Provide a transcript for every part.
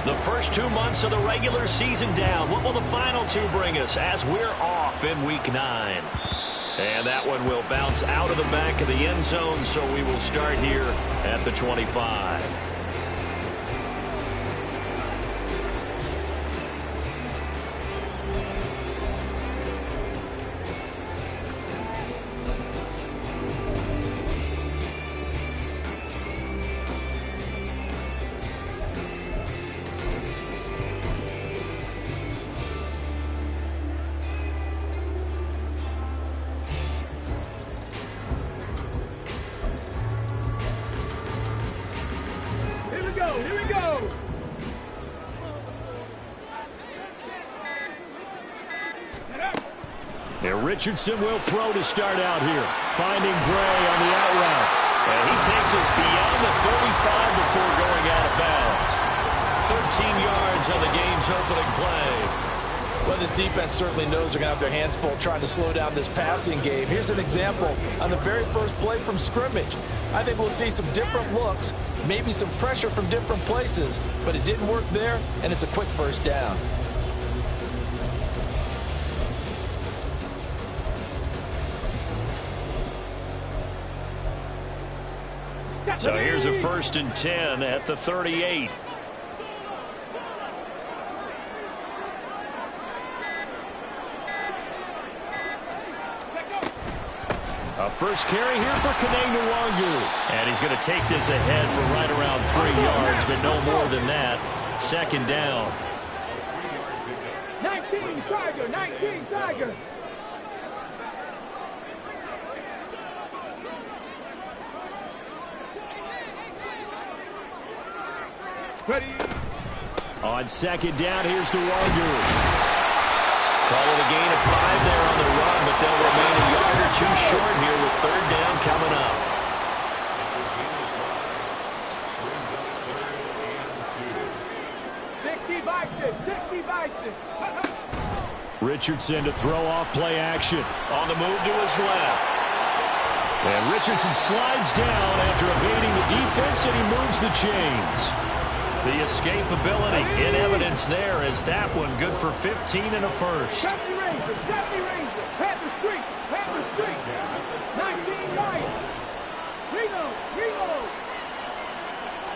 The first 2 months of the regular season down. What will the final two bring us as we're off in Week 9? And that one will bounce out of the back of the end zone, so we will start here at the 25. Richardson will throw to start out here. Finding Gray on the out route. And he takes us beyond the 35 before going out of bounds. 13 yards on the game's opening play. Well, this defense certainly knows they're going to have their hands full trying to slow down this passing game. Here's an example on the very first play from scrimmage. I think we'll see some different looks, maybe some pressure from different places, but it didn't work there, and it's a quick first down. So here's a 1st and 10 at the 38. A first carry here for Kaneng. And he's going to take this ahead for right around 3 yards, but no more than that. 2nd down. 19 Tiger, 19 Tiger. Ready. On 2nd down, here's Nwangu. Call it a gain of 5 there on the run, but they'll remain a yard or 2 short here with 3rd down coming up. Richardson to throw off play action. On the move to his left. And Richardson slides down after evading the defense, and he moves the chains. The escapability in evidence there as that one good for 15 and a first. Safety Ranger, Panther Street, 19 Lions, Reno,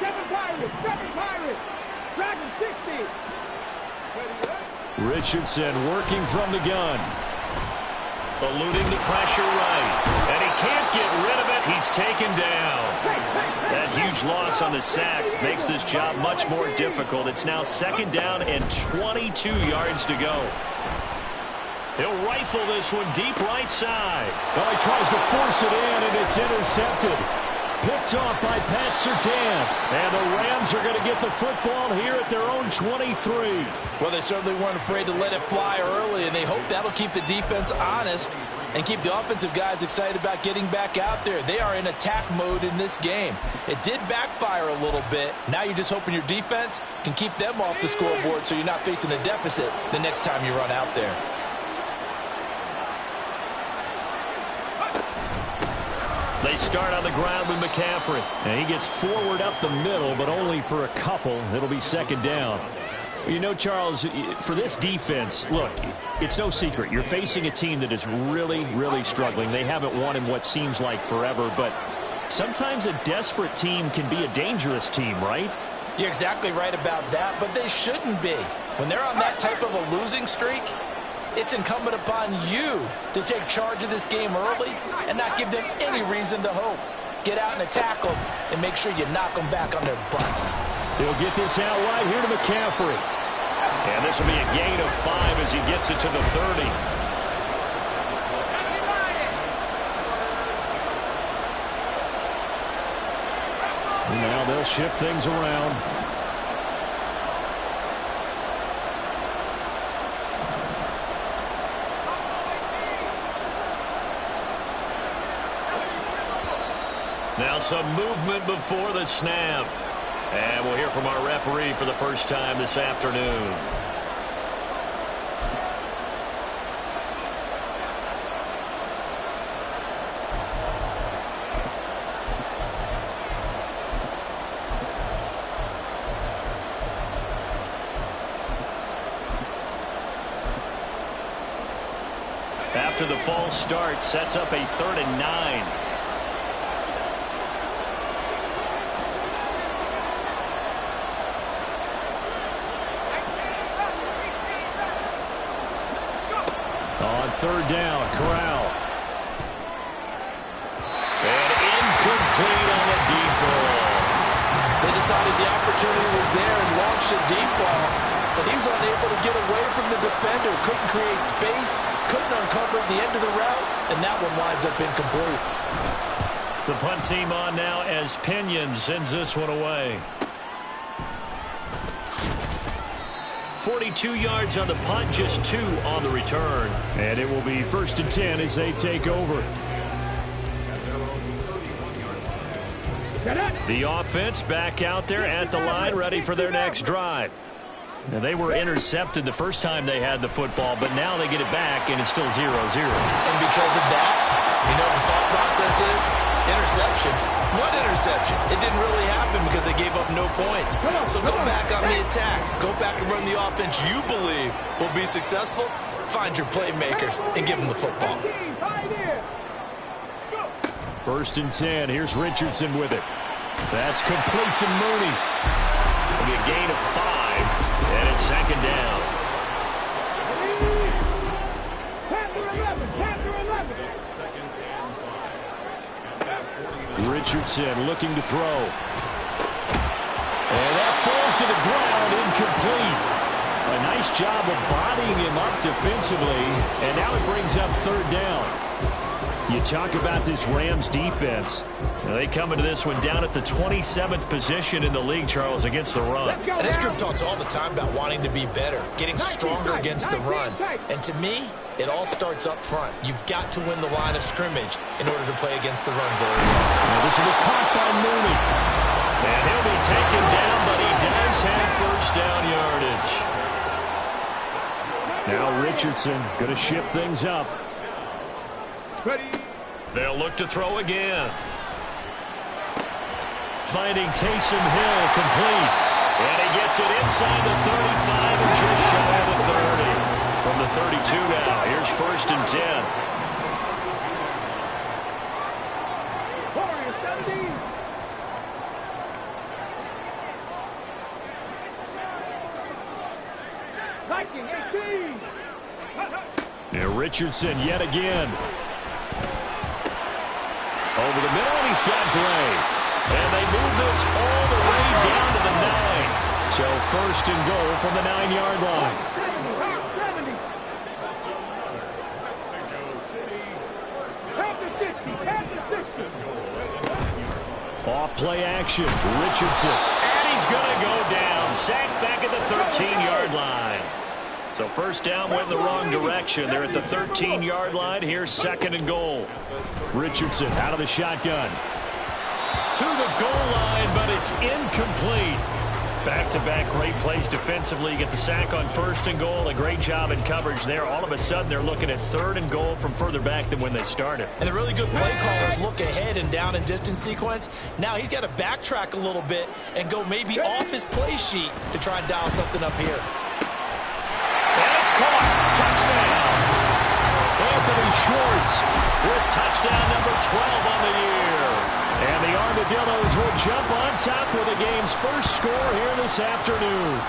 7 Pirates, Dragon 60. Richardson working from the gun. Eluding the pressure right. And he can't get rid of it. He's taken down. That huge loss on the sack makes this job much more difficult. It's now 2nd down and 22 yards to go. He'll rifle this one deep right side. Well, he tries to force it in, and it's intercepted. Picked off by Pat Surtain. And the Rams are going to get the football here at their own 23. Well, they certainly weren't afraid to let it fly early, and they hope that'll keep the defense honest and keep the offensive guys excited about getting back out there. They are in attack mode in this game. It did backfire a little bit. Now you're just hoping your defense can keep them off the scoreboard so you're not facing a deficit the next time you run out there. They start on the ground with McCaffrey. And he gets forward up the middle, but only for a couple. It'll be 2nd down. You know, Charles, for this defense, look, it's no secret. You're facing a team that is really, really struggling. They haven't won in what seems like forever, but sometimes a desperate team can be a dangerous team, right? You're exactly right about that, but they shouldn't be. When they're on that type of a losing streak, it's incumbent upon you to take charge of this game early and not give them any reason to hope. Get out and attack them and make sure you knock them back on their butts. He'll get this out right here to McCaffrey. And this will be a gain of 5 as he gets it to the 30. Now they'll shift things around. Now some movement before the snap. And we'll hear from our referee for the first time this afternoon. after the false start. Sets up a 3rd and 9. On 3rd down, Corral. And incomplete on the deep ball. They decided the opportunity was there and launched a deep ball, but he was unable to get away from the defender. Couldn't create space, couldn't uncover the end of the route, and that one winds up incomplete. The punt team on now as Pinion sends this one away. 42 yards on the punt, just 2 on the return. And it will be 1st and 10 as they take over. The offense back out there at the line, ready for their next drive. Now, they were intercepted the first time they had the football, but now they get it back, and it's still 0-0. And because of that, you know what the thought process is? Interception. What interception? It didn't really happen because they gave up no points. So go back on the attack. Go back and run the offense you believe will be successful. Find your playmakers and give them the football. 1st and 10. Here's Richardson with it. That's complete to Mooney. It'll be a gain of 5, and it's 2nd down. Richardson looking to throw. And that falls to the ground, incomplete. A nice job of bodying him up defensively, and now it brings up 3rd down. You talk about this Rams defense. Now they come into this one down at the 27th position in the league, Charles, against the run. And this group talks all the time about wanting to be better, getting stronger against the run. And to me, it all starts up front. You've got to win the line of scrimmage in order to play against the run very well. Now this will be caught by Mooney. And he'll be taken down, but he does have 1st down yardage. Now Richardson going to shift things up. They'll look to throw again. Finding Taysom Hill complete. And he gets it inside the 35 and just shy of the 30. From the 32 now, here's 1st and 10. And Richardson yet again. Over the middle, and he's got Gray. And they move this all the way down to the 9. So 1st and goal from the 9-yard line. Off play action, Richardson. And he's going to go down. Sacked back at the 13-yard line. So 1st down went in the wrong direction. They're at the 13-yard line. Here's 2nd and goal. Richardson out of the shotgun. To the goal line, but it's incomplete. Back-to-back great plays defensively. You get the sack on 1st and goal. A great job in coverage there. All of a sudden, they're looking at 3rd and goal from further back than when they started. And the really good play callers look ahead and down and distance sequence. Now he's got to backtrack a little bit and go maybe off his play sheet to try and dial something up here. And it's caught. Touchdown. Anthony Schwartz With touchdown number 12 on the year. And the Armadillos will jump on top with the game's first score here this afternoon.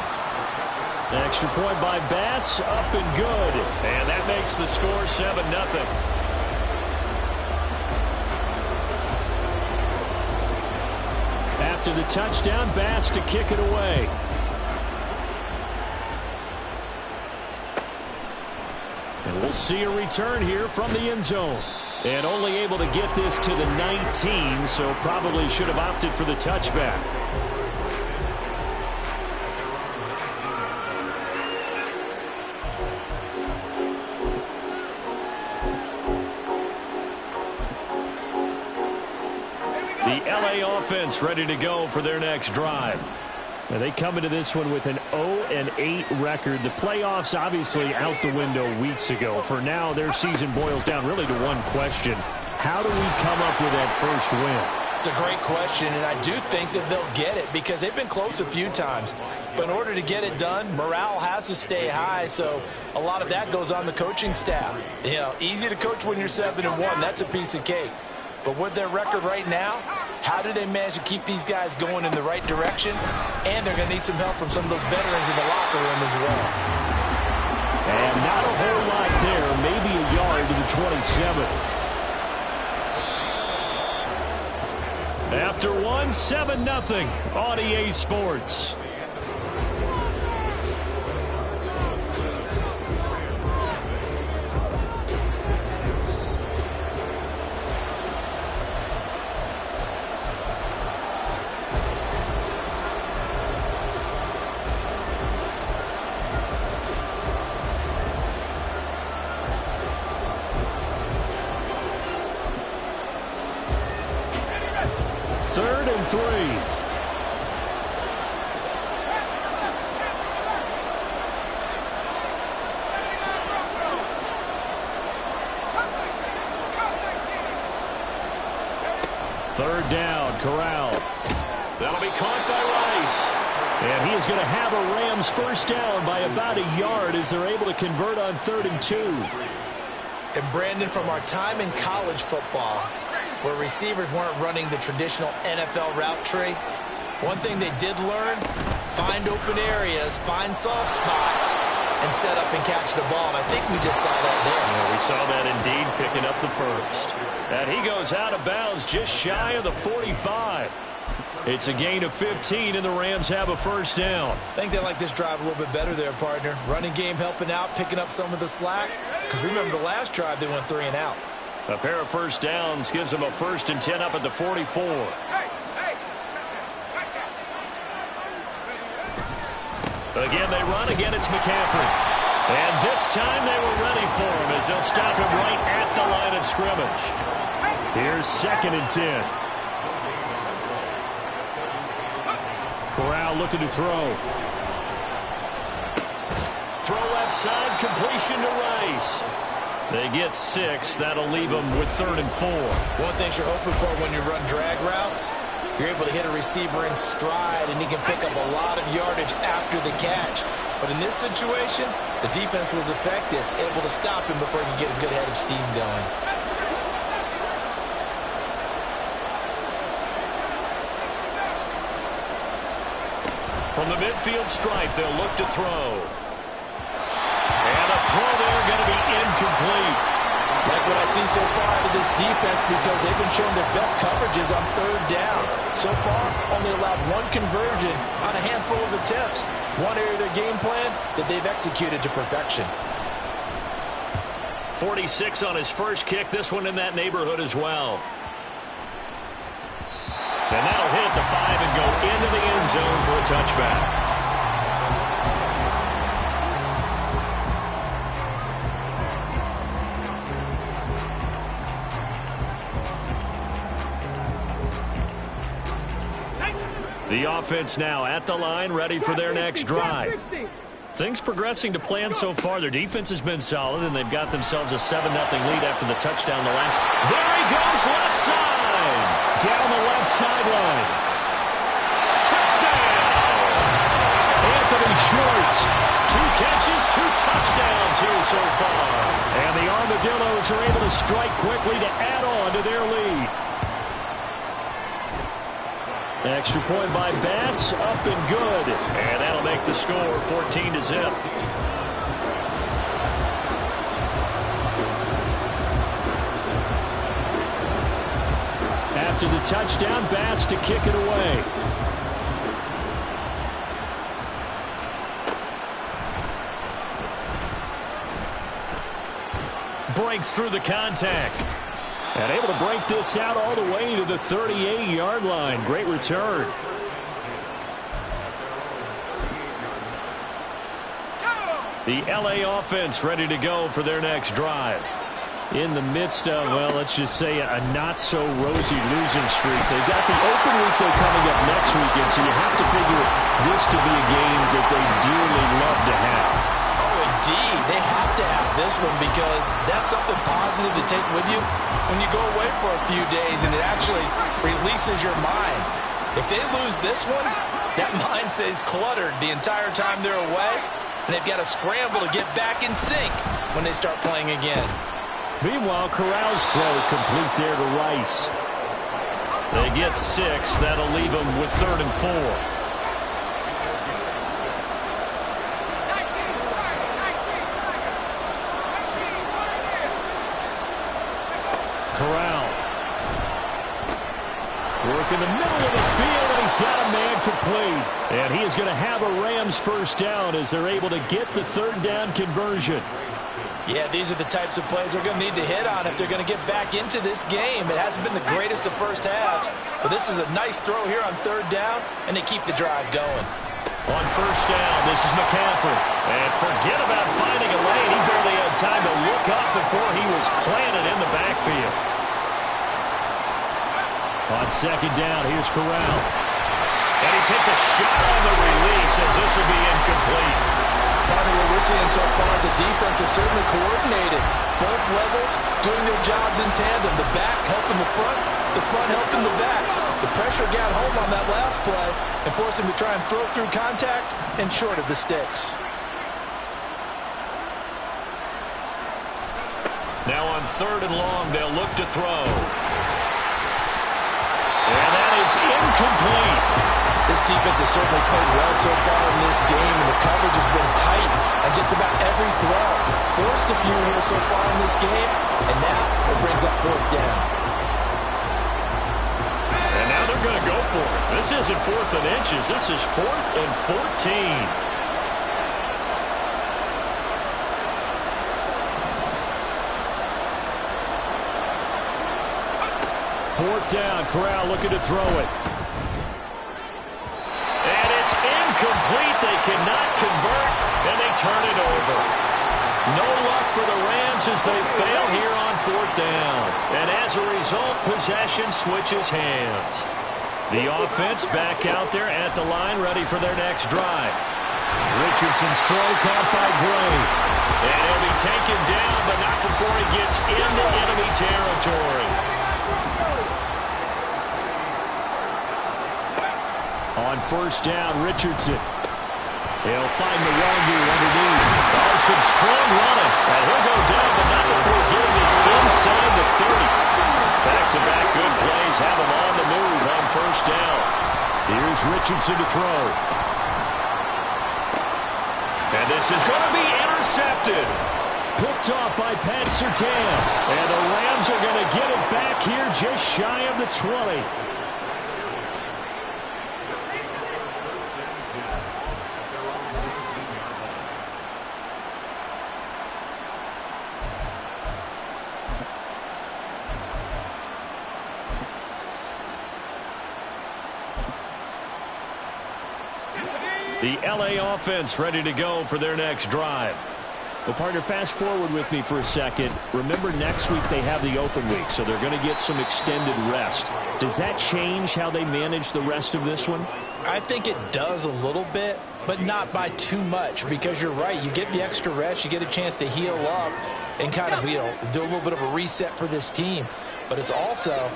Extra point by Bass, up and good. And that makes the score 7-0. After the touchdown, Bass to kick it away. And we'll see a return here from the end zone. And only able to get this to the 19, so probably should have opted for the touchback. The LA offense ready to go for their next drive. Now they come into this one with an 0-8 record. The playoffs obviously out the window weeks ago. For now, their season boils down really to one question. How do we come up with that first win? It's a great question, and I do think that they'll get it because they've been close a few times. But in order to get it done, morale has to stay high, so a lot of that goes on the coaching staff. You know, easy to coach when you're 7-1. That's a piece of cake. But with their record right now, how do they manage to keep these guys going in the right direction? And they're going to need some help from some of those veterans in the locker room as well. And not a whole lot there, maybe a yard to the 27. After one, 7-0 on EA Sports. Third and 3. Third down, Corral. That'll be caught by Rice. And he is going to have a Rams first down by about a yard as they're able to convert on 3rd and 2. And Brandon, from our time in college football, where receivers weren't running the traditional NFL route tree, one thing they did learn, find open areas, find soft spots, and set up and catch the ball. And I think we just saw that there. Yeah, we saw that indeed, picking up the first. And he goes out of bounds just shy of the 45. It's a gain of 15, and the Rams have a first down. I think they like this drive a little bit better there, partner. Running game helping out, picking up some of the slack. Because remember, the last drive, they went 3 and out. A pair of first downs gives them a 1st and 10 up at the 44. Again, they run. Again, it's McCaffrey. And this time they were ready for him as they'll stop him right at the line of scrimmage. Here's 2nd and 10. Corral looking to throw. Throw left side, completion to Rice. They get 6. That'll leave them with 3rd and 4. One thing you're hoping for when you run drag routes, you're able to hit a receiver in stride, and he can pick up a lot of yardage after the catch. But in this situation, the defense was effective, able to stop him before he could get a good head of steam going. From the midfield stripe, they'll look to throw. And a throw there going to be incomplete. Like what I see so far out of this defense, because they've been showing their best coverages on 3rd down. So far, only allowed 1 conversion on a handful of attempts. One area of their game plan that they've executed to perfection. 46 on his first kick. This one in that neighborhood as well. And that'll hit at the 5 and go into the end zone for a touchback. The offense now at the line, ready for their next drive. Things progressing to plan so far. Their defense has been solid, and they've got themselves a 7-0 lead after the touchdown the last. There he goes, left side. Down the left sideline. Touchdown! Anthony Schwartz. 2 catches, 2 touchdowns here so far. And the Armadillos are able to strike quickly to add on to their lead. Extra point by Bass, up and good. And that'll make the score 14-0. After the touchdown, Bass to kick it away. Breaks through the contact. And able to break this out all the way to the 38-yard line. Great return. The LA offense ready to go for their next drive. In the midst of, well, let's just say a not-so-rosy losing streak. They've got the open week, though, coming up next weekend, so you have to figure this to be a game that they dearly love to have. Indeed, they have to have this one because that's something positive to take with you when you go away for a few days, and it actually releases your mind. If they lose this one, That mind stays cluttered the entire time they're away, and they've got to scramble to get back in sync when they start playing again. Meanwhile, Corral's throw complete there to Rice. They get 6. That'll leave them with 3rd and 4. Corral. Work in the middle of the field, and he's got a man complete. And he is going to have a Rams first down as they're able to get the 3rd down conversion. Yeah, these are the types of plays they're going to need to hit on if they're going to get back into this game. It hasn't been the greatest of first halves, but this is a nice throw here on 3rd down, and they keep the drive going. On 1st down, this is McCaffrey. And forget about finding a lane. He barely had time to look up before he was planted in the backfield. On 2nd down, here's Corral. And he takes a shot on the release as this will be incomplete. Partner, what we're seeing so far is the defense is certainly coordinated. Both levels doing their jobs in tandem. The back helping the front helping the back. The pressure got home on that last play and forced him to try and throw through contact and short of the sticks. Now on 3rd and long, they'll look to throw. And that is incomplete. This defense has certainly played well so far in this game, and the coverage has been tight on just about every throw. Forced a few here so far in this game, and now it brings up 4th down. And now they're going to go for it. This isn't 4th and inches. This is 4th and 14. 4th down, Corral looking to throw it. And it's incomplete. They cannot convert, and they turn it over. No luck for the Rams as they fail here on 4th down. And as a result, possession switches hands. The offense back out there at the line, ready for their next drive. Richardson's throw caught by Gray. And he'll be taken down, but not before he gets into enemy territory. On 1st down, Richardson. He'll find the Wangu underneath. Oh, some strong running. And he'll go down, but not before getting this inside the 30. Back-to-back good plays have him on the move on 1st down. Here's Richardson to throw. And this is going to be intercepted. Picked off by Pat Surtain. And the Rams are going to get it back here just shy of the 20. The LA offense ready to go for their next drive. Well, partner, fast forward with me for a second. Remember, next week they have the open week, so they're going to get some extended rest. Does that change how they manage the rest of this one? I think it does a little bit, but not by too much, because you're right. You get the extra rest, you get a chance to heal up and kind of, do a little bit of a reset for this team. But it's also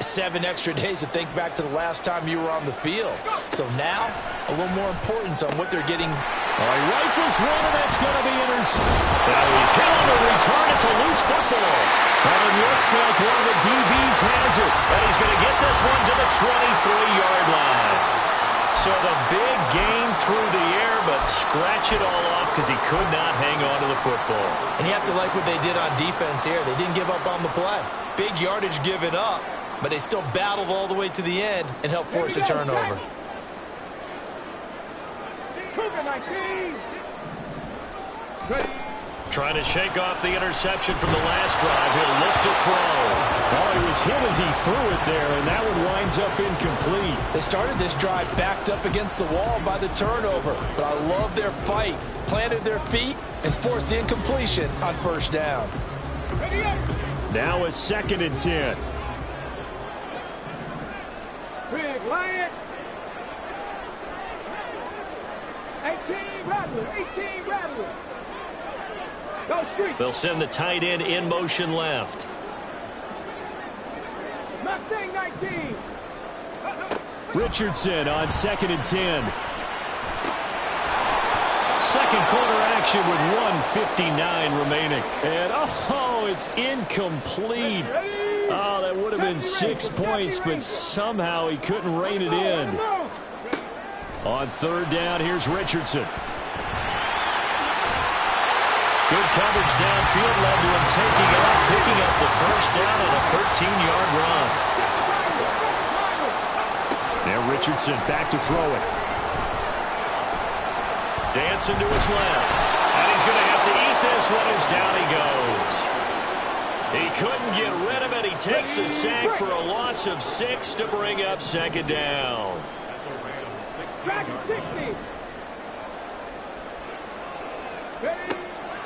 7 extra days to think back to the last time you were on the field. So now, a little more importance on what they're getting. Rifles one, and that's going to be intercepted. Now he's hit on the return. It's a loose football. And it looks like one of the DBs has it. And he's going to get this one to the 23-yard line. So the big gain through the air, but scratch it all off because he could not hang on to the football. And you have to like what they did on defense here. They didn't give up on the play. Big yardage given up, but they still battled all the way to the end and helped force a turnover. Trying to shake off the interception from the last drive. He'll look to throw. Oh, he was hit as he threw it there, and that one winds up incomplete. They started this drive backed up against the wall by the turnover, but I love their fight. Planted their feet and forced the incompletion on 1st down. Now a 2nd and 10. Big Lion. 18 Rattler. 18 Rattler. Go street. They'll send the tight end in motion left. Mustang 19. Richardson on 2nd and 10. Second quarter action with 1:59 remaining. And, oh, it's incomplete. Oh, that would have been 6 points, but somehow he couldn't rein it in. On 3rd down, here's Richardson. Good coverage downfield, led to him taking off, picking up the 1st down on a 13-yard run. Now Richardson back to throw it. Dancing to his left. And he's going to have to eat this one as down he goes. He couldn't get rid of it. He takes a sack for a loss of 6 to bring up 2nd down.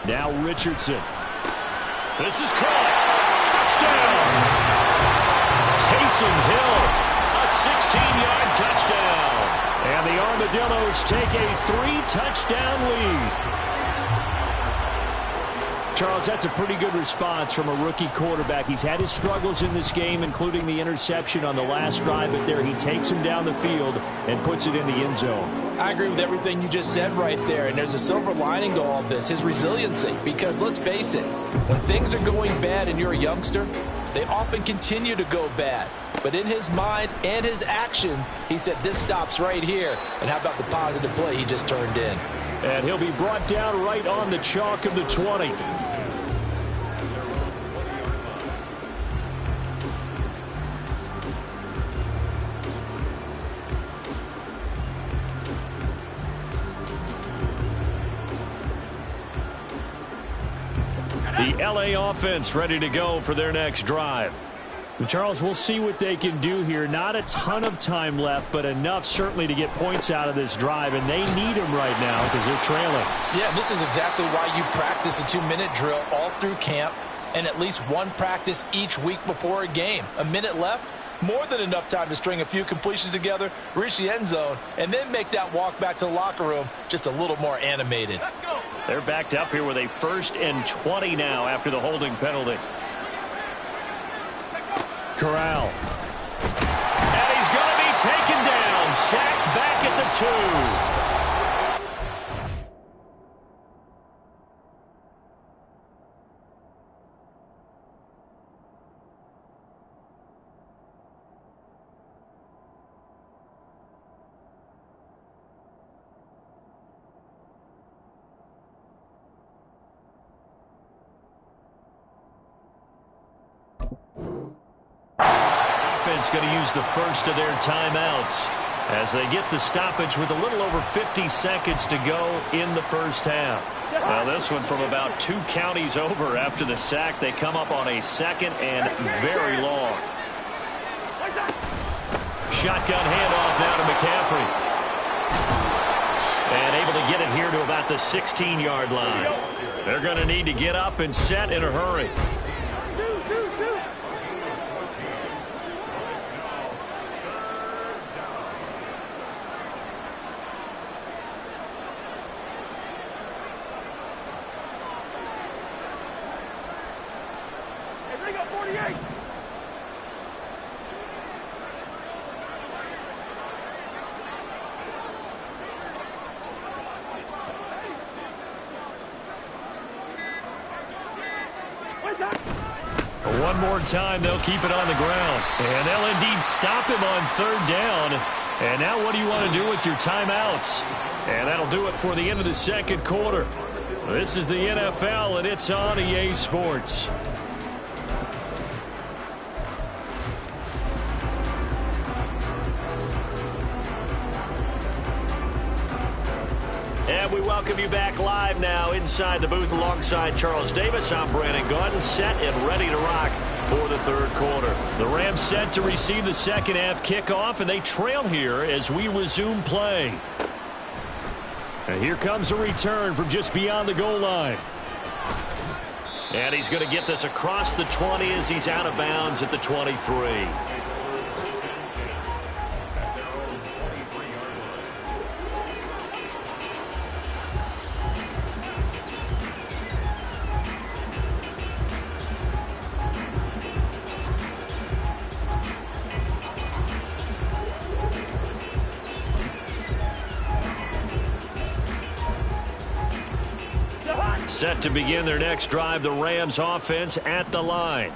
Now Richardson. This is caught. Touchdown. Taysom Hill. A 16-yard touchdown. And the Armadillos take a 3-touchdown lead. Charles, that's a pretty good response from a rookie quarterback. He's had his struggles in this game, including the interception on the last drive, but there he takes him down the field and puts it in the end zone. I agree with everything you just said right there, and there's a silver lining to all of this, his resiliency. Because let's face it, when things are going bad and you're a youngster, they often continue to go bad. But in his mind and his actions, he said, this stops right here. And how about the positive play he just turned in? And he'll be brought down right on the chalk of the 20. The LA offense ready to go for their next drive. Charles, we'll see what they can do here. Not a ton of time left, but enough certainly to get points out of this drive, and they need them right now because they're trailing. Yeah, this is exactly why you practice a 2-minute drill all through camp and at least one practice each week before a game. A minute left, more than enough time to string a few completions together, reach the end zone, and then make that walk back to the locker room just a little more animated. Let's go. They're backed up here with a 1st and 20 now after the holding penalty. Corral. And he's going to be taken down, sacked back at the 2. Going to use the first of their timeouts as they get the stoppage with a little over 50 seconds to go in the first half. Well, this one from about 2 counties over after the sack. They come up on a 2nd and very long. Shotgun handoff now to McCaffrey. And able to get it here to about the 16-yard line. They're going to need to get up and set in a hurry. One more time, they'll keep it on the ground. And they'll indeed stop him on 3rd down. And now what do you want to do with your timeouts? And that'll do it for the end of the 2nd quarter. This is the NFL, and it's on EA Sports. And we welcome you back live now inside the booth alongside Charles Davis. I'm Brandon Gaudin, set and ready to rock for the 3rd quarter. The Rams set to receive the 2nd half kickoff, and they trail here as we resume play. And here comes a return from just beyond the goal line. And he's going to get this across the 20 as he's out of bounds at the 23. Set to begin their next drive, the Rams offense at the line.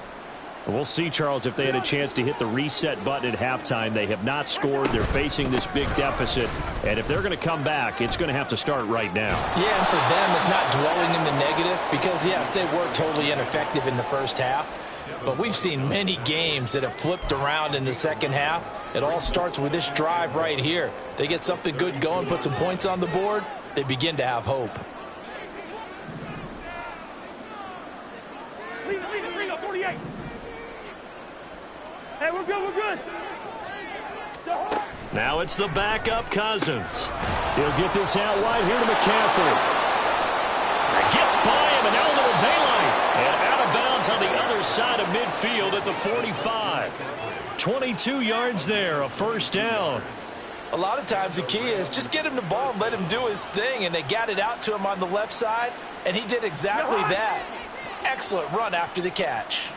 We'll see, Charles, if they had a chance to hit the reset button at halftime. They have not scored. They're facing this big deficit. And if they're going to come back, it's going to have to start right now. Yeah, and for them, it's not dwelling in the negative because, yes, they were totally ineffective in the first half. But we've seen many games that have flipped around in the second half. It all starts with this drive right here. They get something good going, put some points on the board, they begin to have hope. Lead up, 48. Hey, we're good. Now it's the backup Cousins. He'll get this out wide here to McCaffrey. Gets by him, and now a little daylight. And out of bounds on the other side of midfield at the 45. 22 yards there, a first down. A lot of times the key is just get him the ball and let him do his thing, and they got it out to him on the left side, and he did exactly that. Excellent run after the catch.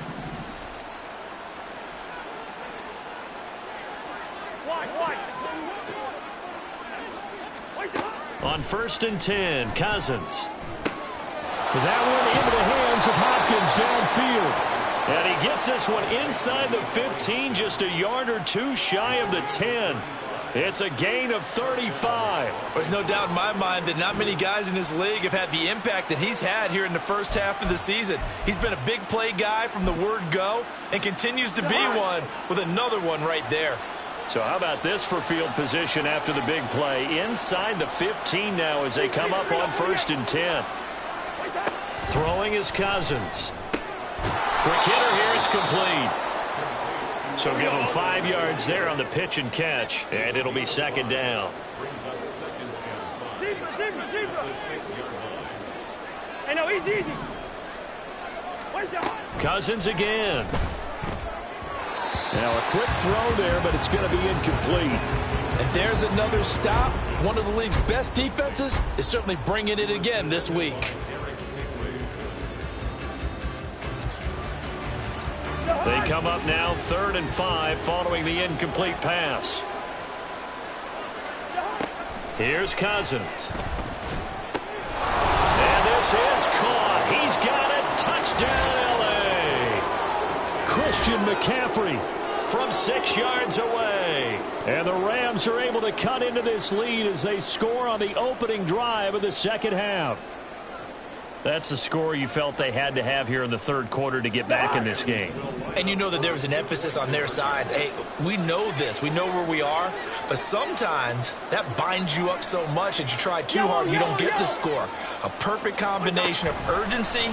On 1st and 10, Cousins. That one into the hands of Hopkins downfield. And he gets this one inside the 15, just a yard or two shy of the 10. It's a gain of 35. There's no doubt in my mind that not many guys in this league have had the impact that he's had here in the first half of the season. He's been a big play guy from the word go and continues to be one with another one right there. So how about this for field position after the big play? Inside the 15 now as they come up on 1st and 10. Throwing is Cousins. Quick hitter here, it's complete. So give him 5 yards there on the pitch and catch, and it'll be 2nd down. Hey, no, easy. Cousins again. Now a quick throw there, but it's going to be incomplete. And there's another stop. One of the league's best defenses is certainly bringing it again this week. They come up now 3rd and 5 following the incomplete pass. Here's Cousins. And this is caught. He's got it. Touchdown, L.A. Christian McCaffrey from 6 yards away. And the Rams are able to cut into this lead as they score on the opening drive of the second half. That's a score you felt they had to have here in the 3rd quarter to get back in this game. And you know that there was an emphasis on their side. Hey, we know this. We know where we are. But sometimes that binds you up so much that you try too hard and you don't get the score. A perfect combination of urgency,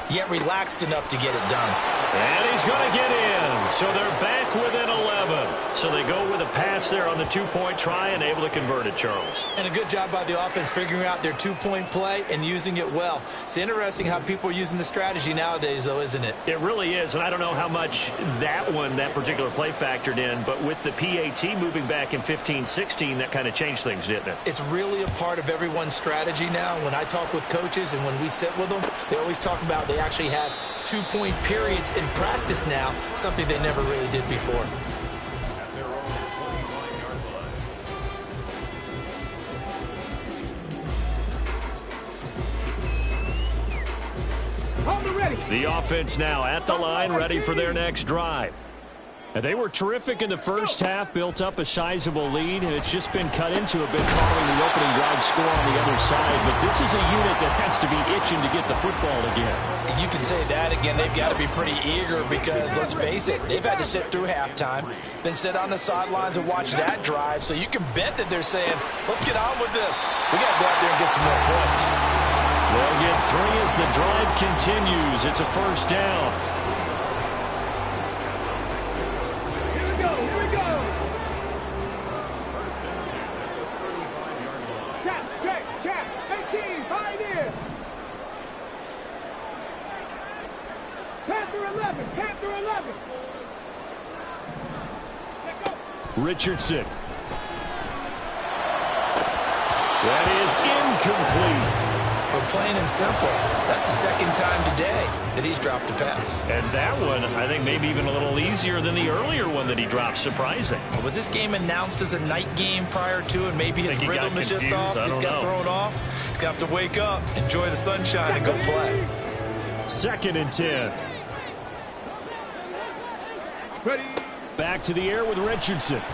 yet relaxed enough to get it done. And he's going to get in. So they're back within 11. So they go with a pass there on the 2-point try and able to convert it, Charles. And a good job by the offense figuring out their 2-point play and using it well. It's interesting how people are using the strategy nowadays, though, isn't it? It really is, and I don't know how much that particular play factored in, but with the PAT moving back in 15-16, that kind of changed things, didn't it? It's really a part of everyone's strategy now. When I talk with coaches and when we sit with them, they always talk about they actually have 2-point periods in practice now, something they never really did before. The offense now at the line, ready for their next drive. And they were terrific in the first half, built up a sizable lead, and it's just been cut into a bit following the opening drive score on the other side. But this is a unit that has to be itching to get the football again. And you can say that again. They've got to be pretty eager because, let's face it, they've had to sit through halftime, then sit on the sidelines and watch that drive. So you can bet that they're saying, let's get on with this. We got to go out there and get some more points. They'll get 3 as the drive continues. It's a first down. Here we go. Check. 18, 5 in. Panther 11. Let go. Richardson. That is incomplete. But plain and simple, that's the second time today that he's dropped a pass. And that one, I think, maybe even a little easier than the earlier one that he dropped. Surprising. Was this game announced as a night game prior to, and maybe his rhythm is just off? He's got thrown off? He's got to wake up, enjoy the sunshine, and go play. 2nd and 10. Ready. Back to the air with Richardson. And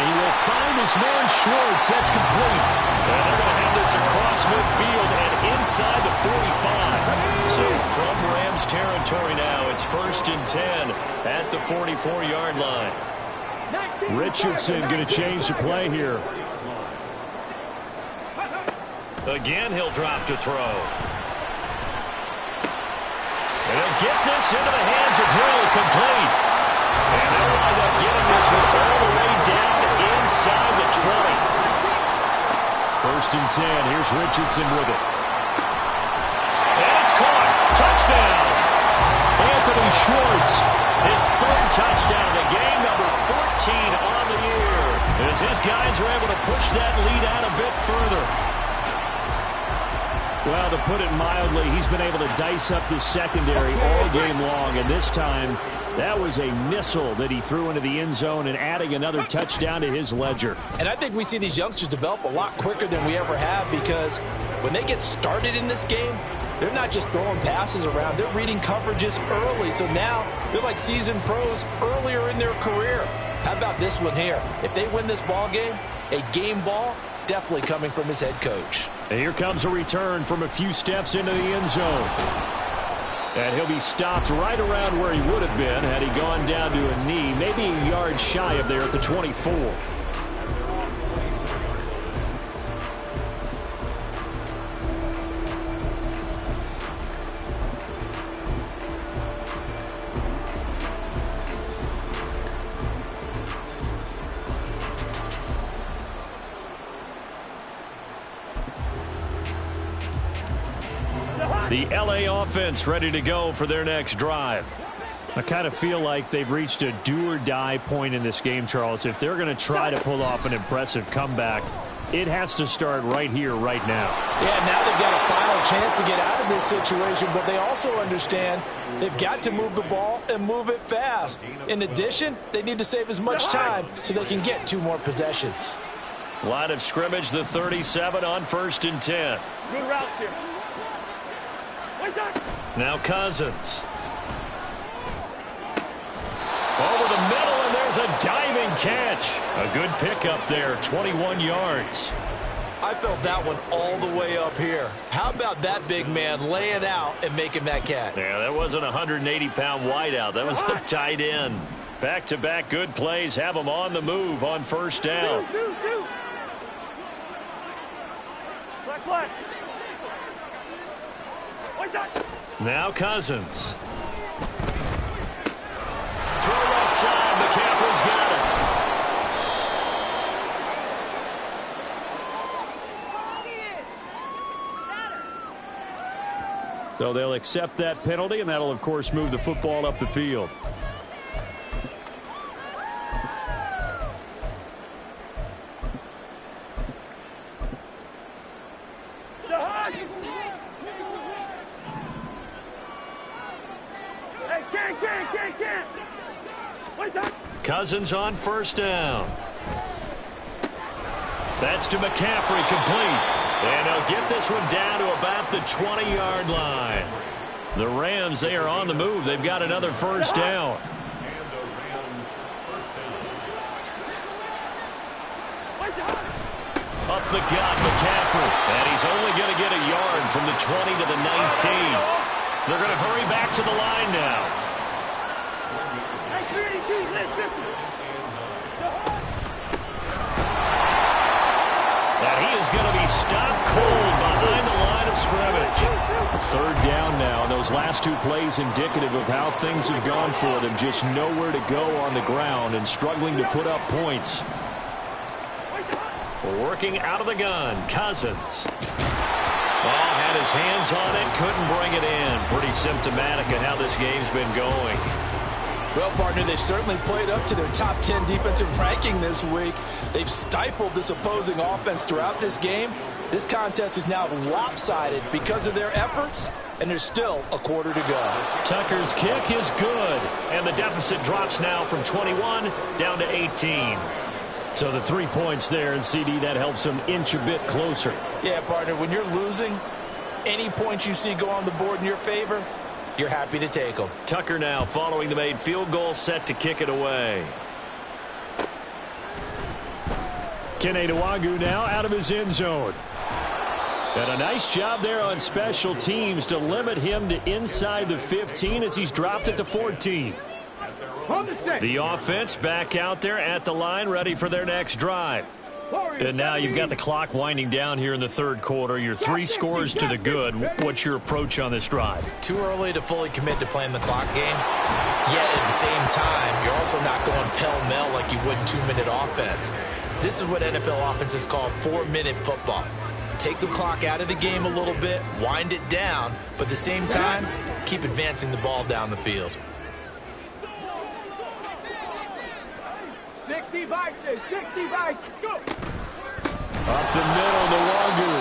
he will find his man Schwartz. That's complete. And they're going to have this across midfield and inside the 45. So from Rams territory now, it's 1st and 10 at the 44-yard line. Richardson going to change the play here. Again, he'll drop to throw. And he'll get this into the hands of Hill, complete. And they'll wind up getting this one all the way down inside the 20. 1st and 10. Here's Richardson with it. And it's caught. Touchdown. Anthony Schwartz. His 3rd touchdown, the game number 14 on the year. As his guys are able to push that lead out a bit further. Well, to put it mildly, he's been able to dice up this secondary all game long, and this time that was a missile that he threw into the end zone and adding another touchdown to his ledger. And I think we see these youngsters develop a lot quicker than we ever have, because when they get started in this game, they're not just throwing passes around. They're reading coverages early. So now they're like seasoned pros earlier in their career. How about this one here? If they win this ball game, a game ball, definitely coming from his head coach. And here comes a return from a few steps into the end zone. And he'll be stopped right around where he would have been had he gone down to a knee, maybe a yard shy of there at the 24. The LA offense ready to go for their next drive. I kind of feel like they've reached a do-or-die point in this game, Charles. If they're going to try to pull off an impressive comeback, it has to start right here, right now. Yeah, now they've got a final chance to get out of this situation, but they also understand they've got to move the ball and move it fast. In addition, they need to save as much time so they can get 2 more possessions. Line of scrimmage, the 37 on 1st and 10. Good route here. Now Cousins. Over the middle, and there's a diving catch. A good pickup there, 21 yards. I felt that one all the way up here. How about that big man laying out and making that catch? Yeah, that wasn't a 180-pound wideout. That was the tight end. Back-to-back good plays have them on the move on 1st down. Black. Now Cousins. Throw left side. McCaffrey's got it. So they'll accept that penalty, and that'll, of course, move the football up the field. Cousins on 1st down. That's to McCaffrey, complete. And they'll get this one down to about the 20-yard line. The Rams, they are on the move. They've got another 1st down. Up the gut, McCaffrey. And he's only going to get a yard from the 20 to the 19. They're going to hurry back to the line now. And he is going to be stopped cold behind the line of scrimmage. 3rd down now, and those last 2 plays indicative of how things have gone for them. Just nowhere to go on the ground and struggling to put up points. Working out of the gun, Cousins. Ball had his hands on it, couldn't bring it in. Pretty symptomatic of how this game's been going. Well, partner, they've certainly played up to their top 10 defensive ranking this week. They've stifled this opposing offense throughout this game. This contest is now lopsided because of their efforts, and there's still a quarter to go. Tucker's kick is good, and the deficit drops now from 21 down to 18. So the 3 points there, and CD, that helps them inch a bit closer. Yeah, partner, when you're losing, any points you see go on the board in your favor, you're happy to take them. Tucker now following the made field goal, set to kick it away. Kene Nwagu now out of his end zone. And a nice job there on special teams to limit him to inside the 15 as he's dropped at the 14. The offense back out there at the line, ready for their next drive. And now you've got the clock winding down here in the third quarter. Your 3 scores to the good. What's your approach on this drive? Too early to fully commit to playing the clock game. Yet at the same time, you're also not going pell-mell like you would in 2-minute offense. This is what NFL offenses call 4-minute football. Take the clock out of the game a little bit, wind it down, but at the same time, keep advancing the ball down the field. 65, go! Up the middle, Nwagu.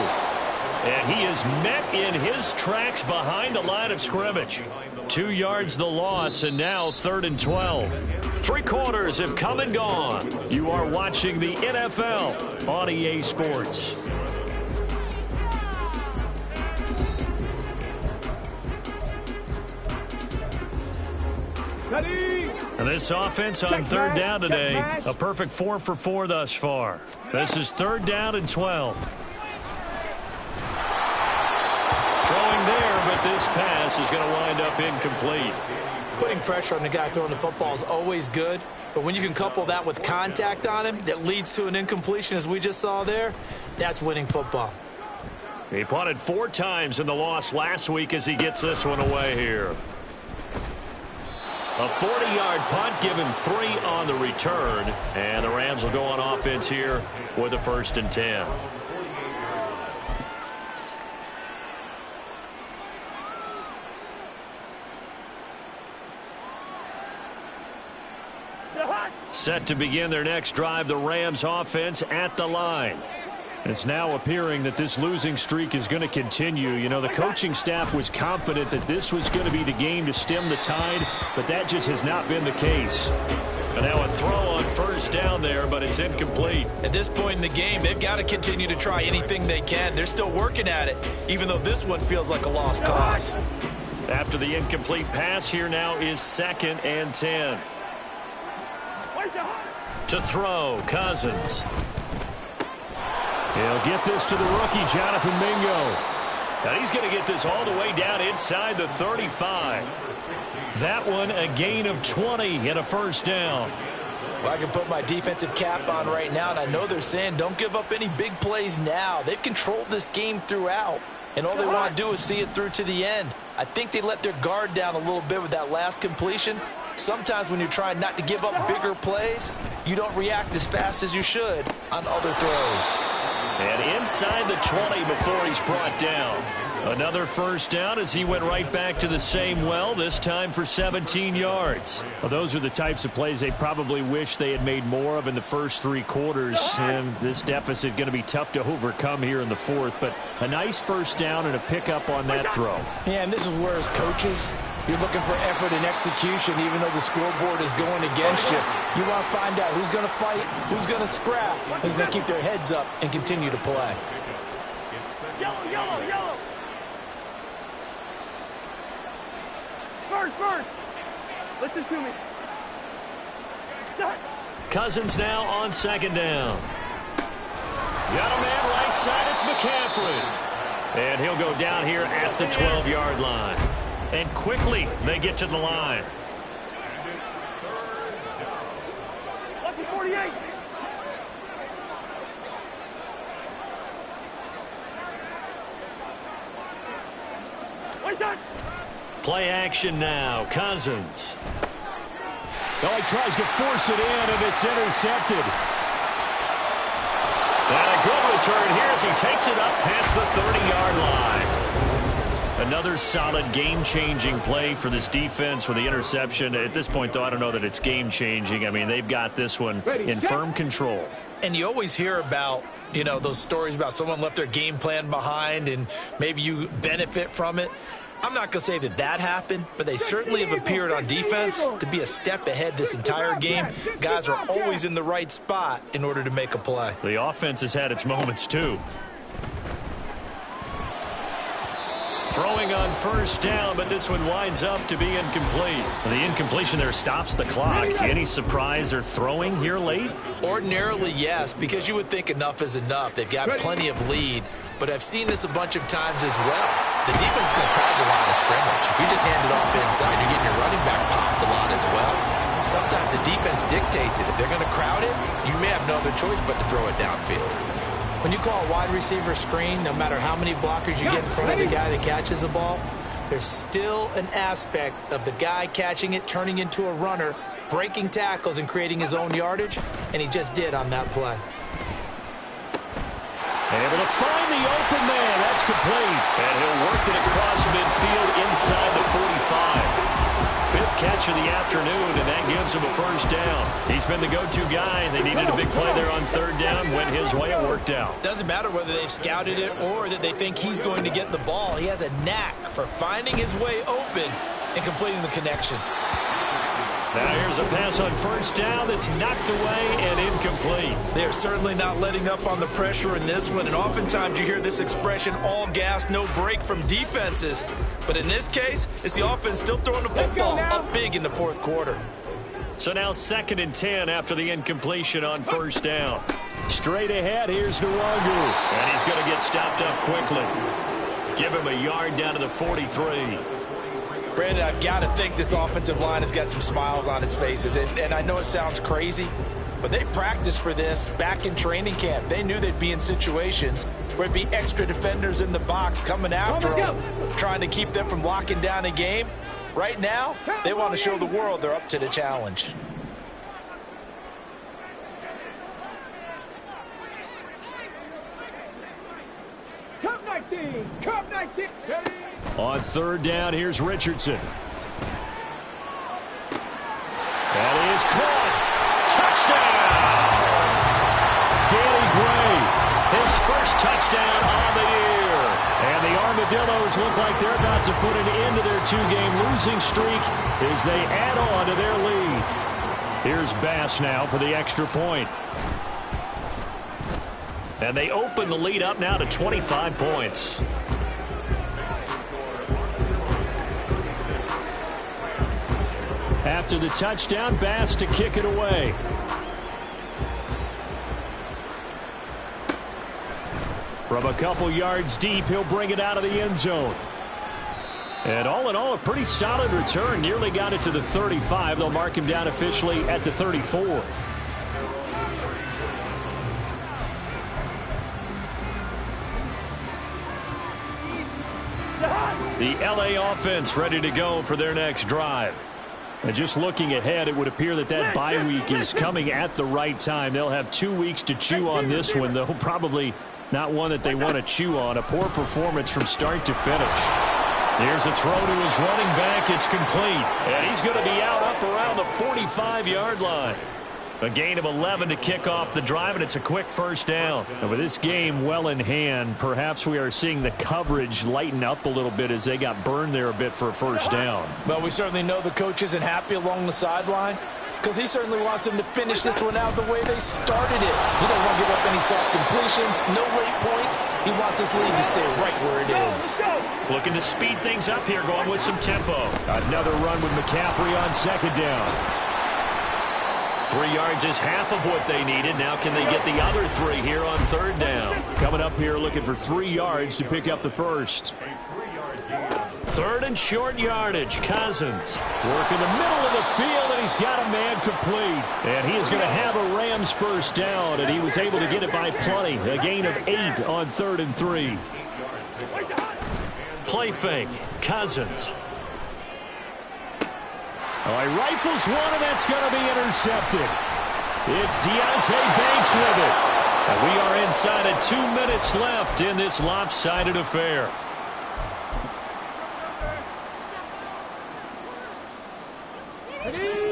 And he is met in his tracks behind the line of scrimmage. 2 yards the loss, and now 3rd and 12. 3 quarters have come and gone. You are watching the NFL on EA Sports. And this offense on 3rd down today, a perfect 4 for 4 thus far. This is 3rd down and 12. Throwing there, but this pass is going to wind up incomplete. Putting pressure on the guy throwing the football is always good, but when you can couple that with contact on him that leads to an incompletion, as we just saw there, that's winning football. He punted 4 times in the loss last week as he gets this one away here. A 40-yard punt, given 3 on the return. And the Rams will go on offense here with a 1st and 10. Set to begin their next drive, the Rams offense at the line. It's now appearing that this losing streak is going to continue. You know, the coaching staff was confident that this was going to be the game to stem the tide, but that just has not been the case. And now a throw on 1st down there, but it's incomplete. At this point in the game, they've got to continue to try anything they can. They're still working at it, even though this one feels like a lost cause. After the incomplete pass, here now is 2nd and 10. To throw, Cousins. He'll get this to the rookie, Jonathan Mingo. And he's going to get this all the way down inside the 35. That one a gain of 20 and a 1st down. Well, I can put my defensive cap on right now, and I know they're saying don't give up any big plays now. They've controlled this game throughout, and all they want to do is see it through to the end. I think they let their guard down a little bit with that last completion. Sometimes when you're trying not to give up bigger plays, you don't react as fast as you should on other throws. And inside the 20 before he's brought down. Another 1st down as he went right back to the same well, this time for 17 yards. Well, those are the types of plays they probably wish they had made more of in the first 3 quarters. And this deficit going to be tough to overcome here in the 4th. But a nice 1st down and a pickup on that throw. Yeah, and this is where, as coaches, you're looking for effort and execution, even though the scoreboard is going against you. You want to find out who's going to fight, who's going to scrap, who's going to keep their heads up and continue to play. Yellow, yellow, yellow. First. Listen to me. Start. Cousins now on 2nd down. Got a man right side. It's McCaffrey. And he'll go down here at the 12-yard line. And quickly they get to the line. Lucky 48. One shot. Play action now. Cousins. Oh, he tries to force it in, and it's intercepted. And a good return here as he takes it up past the 30-yard line. Another solid game-changing play for this defense with the interception. At this point, though, I don't know that it's game-changing. I mean, they've got this one in firm control. And you always hear about, those stories about someone left their game plan behind and maybe you benefit from it. I'm not going to say that that happened, but they certainly have appeared on defense to be a step ahead this entire game. Guys are always in the right spot in order to make a play. The offense has had its moments, too. Throwing on first down, but this one winds up to be incomplete. The incompletion there stops the clock. Any surprise they're throwing here late? Ordinarily, yes, because you would think enough is enough. They've got plenty of lead, but I've seen this a bunch of times as well. The defense is going to crowd the line of scrimmage. If you just hand it off inside, you're getting your running back popped a lot as well. Sometimes the defense dictates it. If they're going to crowd it, you may have no other choice but to throw it downfield. When you call a wide receiver screen, no matter how many blockers you get in front of the guy that catches the ball, there's still an aspect of the guy catching it, turning into a runner, breaking tackles and creating his own yardage, and he just did on that play. Able to find the open man. That's complete. And he'll work it across midfield inside the 45. Fifth catch of the afternoon, and that gives him a first down. He's been the go-to guy. They needed a big play there on third down. Went his way. It worked out. Doesn't matter whether they've scouted it or that they think he's going to get the ball. He has a knack for finding his way open and completing the connection. Now here's a pass on first down that's knocked away and incomplete. They're certainly not letting up on the pressure in this one, and oftentimes you hear this expression, all gas, no break from defenses. But in this case, it's the offense still throwing the football up big in the fourth quarter. So now 2nd and 10 after the incompletion on first down. Straight ahead, here's Nwangu. And he's going to get stopped up quickly. Give him a yard down to the 43. Brandon, I've got to think this offensive line has got some smiles on its faces. And I know it sounds crazy, but they practiced for this back in training camp. They knew they'd be in situations where it'd be extra defenders in the box coming after them, trying to keep them from locking down a game. Right now, they want to show the world they're up to the challenge. Cup 19! Cup 19! On third down, here's Richardson. That is caught. Touchdown! Danny Gray, his first touchdown on the year. And the Armadillos look like they're about to put an end to their 2-game losing streak as they add on to their lead. Here's Bass now for the extra point. And they open the lead up now to 25 points. After the touchdown, Bass to kick it away. From a couple yards deep, he'll bring it out of the end zone. And all in all, a pretty solid return. Nearly got it to the 35. They'll mark him down officially at the 34. The LA offense ready to go for their next drive. And just looking ahead, it would appear that that bye week is coming at the right time. They'll have 2 weeks to chew on this one, though probably not one that they want to chew on. A poor performance from start to finish. Here's a throw to his running back. It's complete. And he's going to be out up around the 45-yard line. A gain of 11 to kick off the drive, and it's a quick first down. And with this game well in hand, perhaps we are seeing the coverage lighten up a little bit as they got burned there a bit for a first down. Well, we certainly know the coach isn't happy along the sideline because he certainly wants them to finish this one out the way they started it. He doesn't want to give up any soft completions, no late points. He wants this lead to stay right where it is. Looking to speed things up here, going with some tempo. Another run with McCaffrey on second down. 3 yards is half of what they needed. Now can they get the other 3 here on third down? Coming up here looking for 3 yards to pick up the first. Third and short yardage. Cousins working the middle of the field, and he's got a man complete. And he is going to have a Rams first down, and he was able to get it by plenty. A gain of 8 on 3rd and 3. Play fake. Cousins. Oh, he rifles one, and that's going to be intercepted. It's Deontay Banks with it. And we are inside of 2 minutes left in this lopsided affair.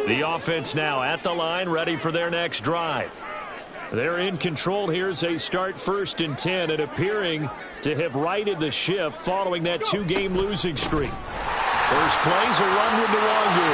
The offense now at the line, ready for their next drive. They're in control here as they start 1st and 10 and appearing to have righted the ship following that 2-game losing streak. First play's a run with Nwangu.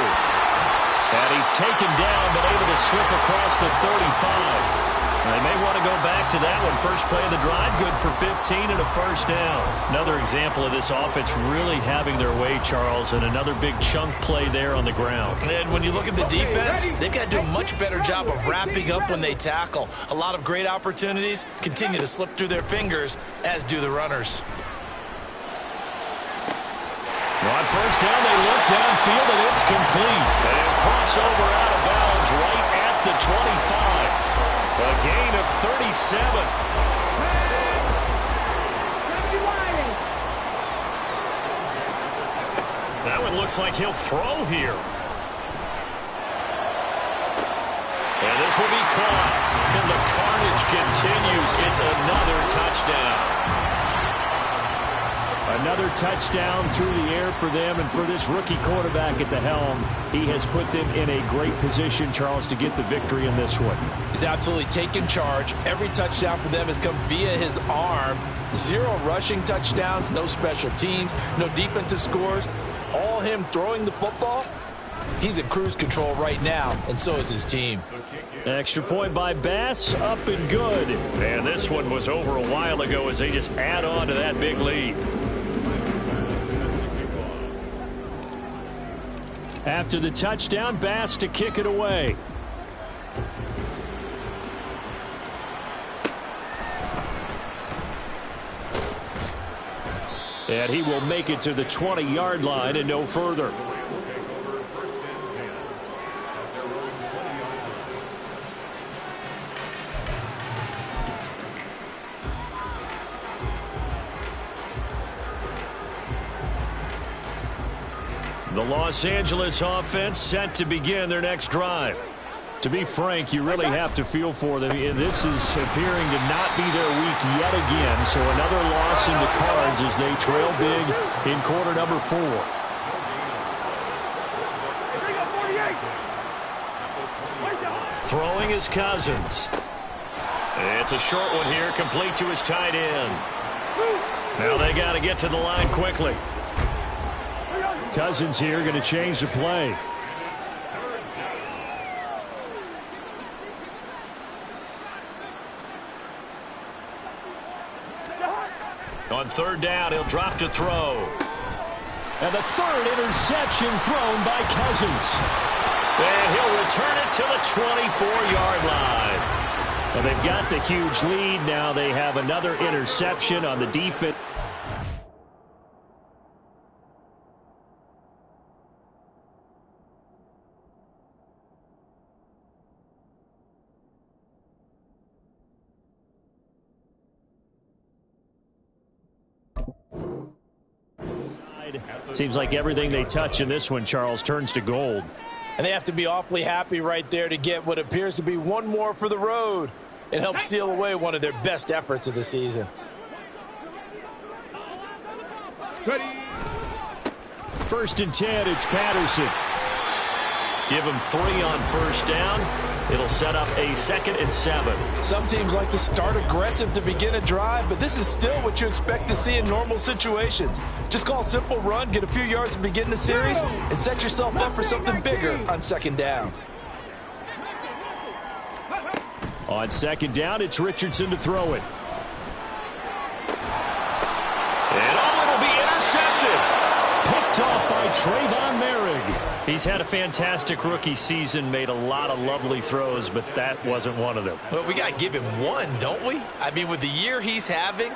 And he's taken down but able to slip across the 35. They may want to go back to that one. First play of the drive, good for 15 and a first down. Another example of this offense really having their way, Charles, and another big chunk play there on the ground. And when you look at the defense, they've got to do a much better job of wrapping up when they tackle. A lot of great opportunities continue to slip through their fingers, as do the runners. On first down, they look downfield, and it's complete. And crossover out of bounds right at the 25. A gain of 37. That one looks like he'll throw here. And this will be caught. And the carnage continues. It's another touchdown. Another touchdown through the air for them, and for this rookie quarterback at the helm, he has put them in a great position, Charles, to get the victory in this one. He's absolutely taken charge. Every touchdown for them has come via his arm. 0 rushing touchdowns, no special teams, no defensive scores. All him throwing the football. He's in cruise control right now, and so is his team. Extra point by Bass, up and good. And this one was over a while ago as they just add on to that big lead. After the touchdown, Bass to kick it away. And he will make it to the 20-yard line and no further. The Los Angeles offense set to begin their next drive. To be frank, you really have to feel for them. This is appearing to not be their week yet again. So another loss in the cards as they trail big in quarter number 4. Throwing is Cousins. It's a short one here, complete to his tight end. Now they got to get to the line quickly. Cousins here going to change the play. On 3rd down, he'll drop to throw. And the 3rd interception thrown by Cousins. And he'll return it to the 24-yard line. And they've got the huge lead. Now they have another interception on the defense. Seems like everything they touch in this one, Charles, turns to gold. And they have to be awfully happy right there to get what appears to be one more for the road. It helps seal away one of their best efforts of the season. Ready. 1st and 10, it's Patterson. Give him 3 on 1st down. It'll set up a 2nd and 7. Some teams like to start aggressive to begin a drive, but this is still what you expect to see in normal situations. Just call a simple run, get a few yards to begin the series, and set yourself up for something bigger on 2nd down. On 2nd down, it's Richardson to throw it. And it'll be intercepted. Picked off by Trayvon Merrick. He's had a fantastic rookie season, made a lot of lovely throws, but that wasn't one of them. Well, we got to give him one, don't we? I mean, with the year he's having,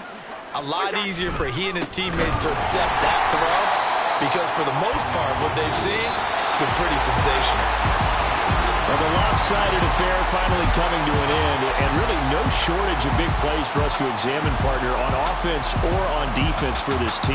a lot easier for he and his teammates to accept that throw because for the most part, what they've seen, it's been pretty sensational. Well, the lopsided affair finally coming to an end, and really no shortage of big plays for us to examine, partner, on offense or on defense for this team.